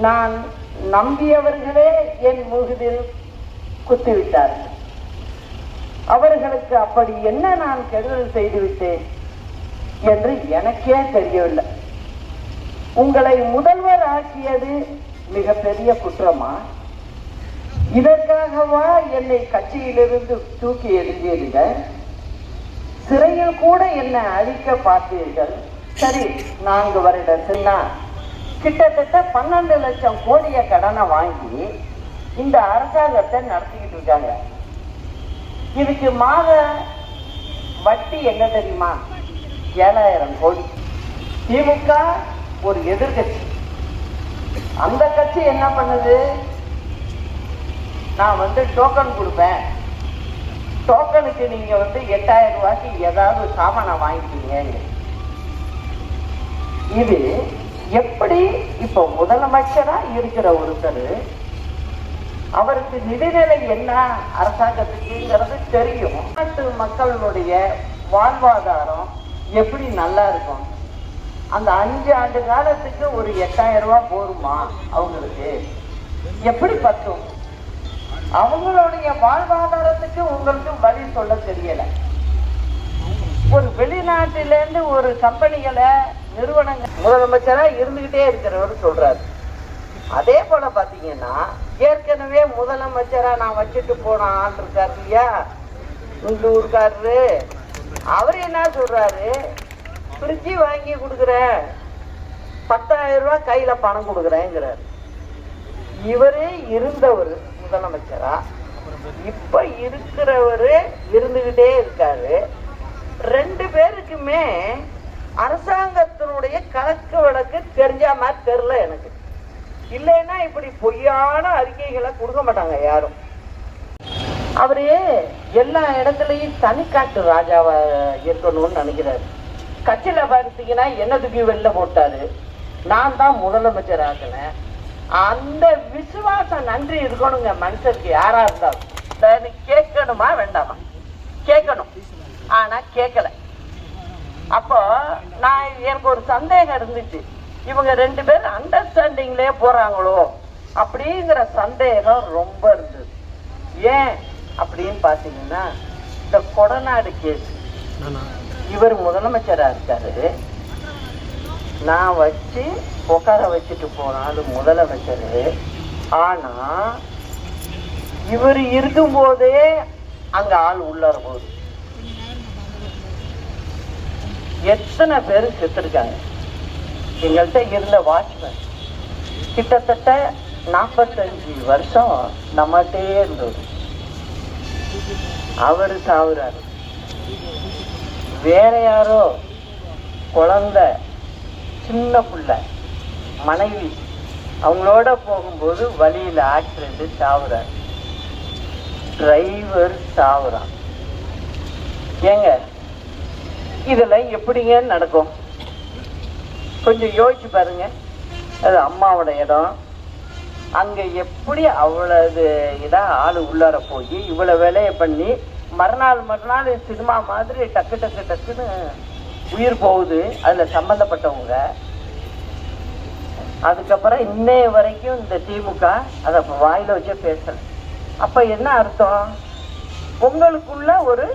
நான் நம்பியவர்களே என் முகத்தில் குத்திவிட்டார்கள். அவர்களுக்கு அப்படி என்ன நான் கெடுதல் செய்துவிட்டேன் என்று எனக்கே தெரியவில்லை. உங்களை முதல்வர் ஆக்கியது மிகப்பெரிய குற்றமா? இதற்காகவா என்னை கட்சியிலிருந்து தூக்கி எறிந்தீர்கள்? சிறையில் கூட என்னை அழிக்க பார்த்தீர்கள். சரி, 4 வருடத்துனா கிட்டத்தட்ட 12 லட்சம் கோடிய கடனை வாங்கி இந்த அரசாங்கத்தை நடத்திக்கிட்டு இருக்காங்க. இதுக்கு மாத வட்டி என்ன தெரியுமா? 7000 கோடி. திமுக ஒரு எதிர்கட்சி. அந்த கட்சி என்ன பண்ணுது? நான் டோக்கன் கொடுப்பேன், டோக்கனுக்கு நீங்க 8000 ரூபாய்க்கு ஏதாவது சாமானை வாங்கிட்டீங்க. இது எப்படி? இப்ப முதலமைச்சரா இருக்கிற ஒருத்தர், அவருக்கு நிதிநிலை என்ன அரசாங்கத்துக்குங்கிறது தெரியும். நாட்டு மக்களுடைய வாழ்வாதாரம் எப்படி நல்லா இருக்கும்? அந்த 5 ஆண்டு காலத்துக்கு ஒரு 8000 ரூபாய் போருமா அவங்களுக்கு? எப்படி பத்தும்? அவங்களுடைய வாழ்வாதாரத்துக்கு உங்களுக்கு வழி சொல்ல தெரியல. ஒரு வெளிநாட்டிலேருந்து ஒரு கம்பெனிகளை நிறுவனங்கள் முதலமைச்சரா இருந்துகிட்டே இருக்கிறவர் சொல்றாரு. அதே போல பாத்தீங்கன்னா ஏற்கனவே முதலமைச்சரா நான் வச்சுட்டு போன ஆள் இருக்காரு இல்லையா, இந்த ஊருக்காரரு, அவரு என்ன சொல்றாரு? ஃப்ரிட்ஜி வாங்கி கொடுக்குறேன், 10,000 ரூபாய் கையில பணம் கொடுக்குறேங்கிறாரு. இவரே இருந்தவர் முதலமைச்சரா, இப்ப இருக்கிறவரு இருந்துகிட்டே இருக்காரு. 2 பேருக்குமே அரசாங்கத்தினுடைய கணக்கு வழக்கு தெரிஞ்ச மாதிரி தெரியல எனக்கு. இல்லைன்னா இப்படி பொய்யான அறிக்கைகளை கொடுக்க மாட்டாங்க யாரும். அவரே எல்லா இடத்துலயும் தனிக்காட்டு ராஜாவா இருக்கணும்னு நினைக்கிறாரு. கட்சியில பார்த்தீங்கன்னா என்ன தூக்கி வெளில போட்டாரு, நான் தான் முதலமைச்சர் ஆக்குனேன். அந்த விசுவாசம் நன்றி இருக்கணுங்க மனுஷருக்கு, யாரா இருந்தாலும். கேட்கணுமா வேண்டாமா? கேட்கணும். ஆனா கேட்கல. அப்போ எனக்கு ஒரு சந்தேகம் இருந்துச்சு, இவங்க 2 பேரும் அண்டர்ஸ்டாண்டிங்லயே போறாங்களோ அப்படிங்கிற சந்தேகம் ரொம்ப இருந்தது. ஏன் அப்படின்னு பாத்தீங்கன்னா, இந்த கொடநாடு கேஸ், இவர் முதலமைச்சரா இருக்காரு, நான் வச்சு உட்கார வச்சுட்டு போனாலும் முதலமைச்சரு. ஆனா இவர் இருக்கும் போதே அங்க ஆள் உள்ளார போகுது. எத்தனை பேரு செத்துருக்காங்க. எங்கள்கிட்ட இருந்த வாட்ச்மேன் கிட்டத்தட்ட 45 வருஷம் நம்மகிட்டே இருந்தது. அவரு சாவுறாரு. வேற யாரோ குழந்தை, சின்ன பிள்ளை, மனைவி அவங்களோட போகும்போது வழியில ஆக்சிடென்ட், சாவுறாரு. டிரைவர் சாவுறான். ஏங்க இதெல்லாம் எப்படிங்க நடக்கும்? கொஞ்சம் யோசிச்சு பாருங்க. அது அம்மாவோட இடம், அங்க எப்படி அவ்வளவு இதான் ஆளு உள்ளார போய் இவ்வளவு வேலையை பண்ணி மறுநாள் சினிமா மாதிரி டக்கு டக்கு டக்குன்னு உயிர் போகுது அதுல சம்பந்தப்பட்டவங்க. அதுக்கப்புறம் இன்னைய வரைக்கும் இந்த திமுக அதை வாயில வச்சே பேசல. அப்ப என்ன அர்த்தம்? உங்களுக்குள்ள ஒரு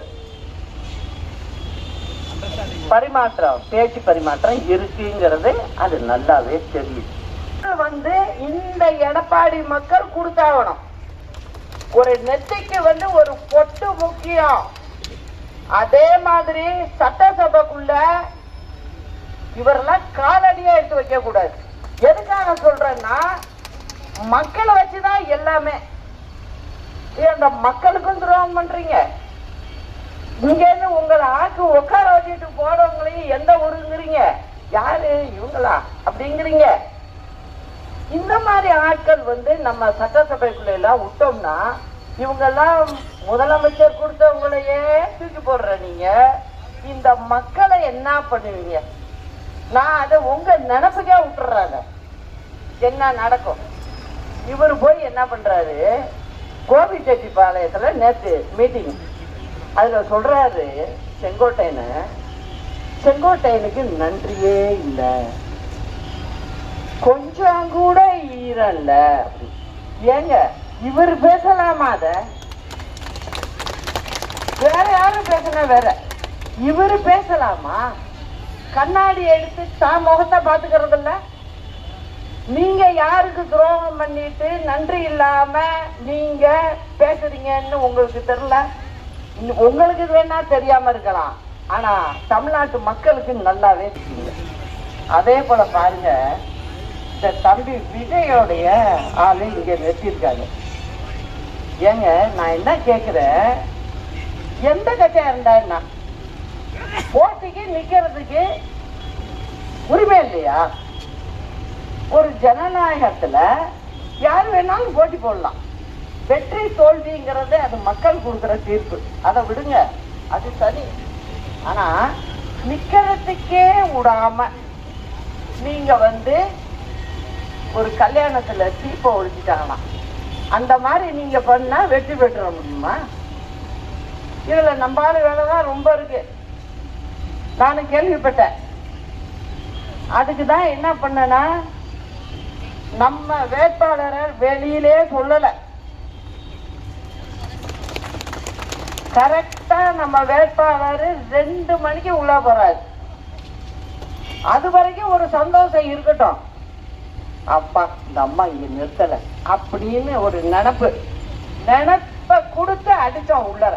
பரிமாற்றம், பேச்சு பரிமாற்றம் இருக்குங்கிறது அது நல்லாவே தெரியும். இந்த எடப்பாடி மக்கள் கொடுத்தாகணும். ஒரு நெத்திக்கு ஒரு பொட்டு முக்கியம். அதே மாதிரி சட்டசபைக்குள்ள இவரெல்லாம் காலடியா எடுத்து வைக்க கூடாது. எதுக்காக சொல்றேன்னா, மக்களை வச்சுதான் எல்லாமே. அந்த மக்களுக்கும் துரோகம் பண்றீங்க. இங்க இருந்து உங்களை ஆக்கு உட்கார வச்சுட்டு போறவங்களையும் எந்த ஊருங்கிறீங்க? யாரு இவங்களா அப்படிங்கிறீங்க. இந்த மாதிரி ஆட்கள் நம்ம சட்டசபைக்குள்ள எல்லாம் விட்டோம்னா, இவங்கெல்லாம் முதலமைச்சர் கொடுத்தவங்களையே தூக்கி போடுற நீங்க இந்த மக்களை என்ன பண்ணுவீங்க? நான் அதை உங்க நினைப்புக்கே விட்டுறாங்க. என்ன நடக்கும்? இவர் போய் என்ன பண்றாரு, கோபிச்செட்டிப்பாளையத்துல நேற்று மீட்டிங், அதுல சொல்றாரு செங்கோட்டையனுக்கு நன்றியே இல்லை, கொஞ்சம் கூட இல்ல. ஏங்க இவர் பேசலாமா? அத வேற யாரும் பேசினா வேற, இவரு பேசலாமா? கண்ணாடி எடுத்து தான் முகத்தை பாத்துக்கிறது இல்ல. நீங்க யாருக்கு துரோகம் பண்ணிட்டு நன்றி இல்லாம நீங்க பேசுறீங்கன்னு உங்களுக்கு தெரியல. உங்களுக்கு இது வேணா தெரியாம இருக்கலாம், ஆனா தமிழ்நாட்டு மக்களுக்கு நல்லாவே தெரியுங்க. அதே போல பாருங்க, இந்த தம்பி விஜயோடைய ஆளு இங்க நிறுத்திருக்காங்க. ஏங்க நான் என்ன கேக்குறேன், எந்த கட்சியா இருந்தா என்ன, போட்டிக்கு நிக்கிறதுக்கு உரிமை இல்லையா? ஒரு ஜனநாயகத்துல யார் வேணாலும் போட்டி போடலாம். வெற்றி தோல்விங்கிறது அது மக்கள் கொடுக்குற தீர்ப்பு, அதை விடுங்க, அது சரி. ஆனா நிக்கிறதுக்கே விடாம நீங்க ஒரு கல்யாணத்துல தீப்ப ஒழிச்சிட்டாங்களாம், அந்த மாதிரி நீங்க பண்ணா வெற்றி பெற்ற முடியுமா? இதுல நம்பால வேலைதான் ரொம்ப இருக்கு, நானும் கேள்விப்பட்டேன். அதுக்குதான் என்ன பண்ணனா, நம்ம வேட்பாளரை வெளியிலே சொல்லல, கரெக்டா நம்ம வேட்பாளர் 2 மணிக்கு உள்ள போறாரு. அது வரைக்கும் ஒரு சந்தோஷம் இருக்கட்டும், அப்பா இந்த அம்மா இங்க நிறுத்தல அப்படின்னு ஒரு நினைப்ப கொடுத்து அடிச்சோம் உள்ளர.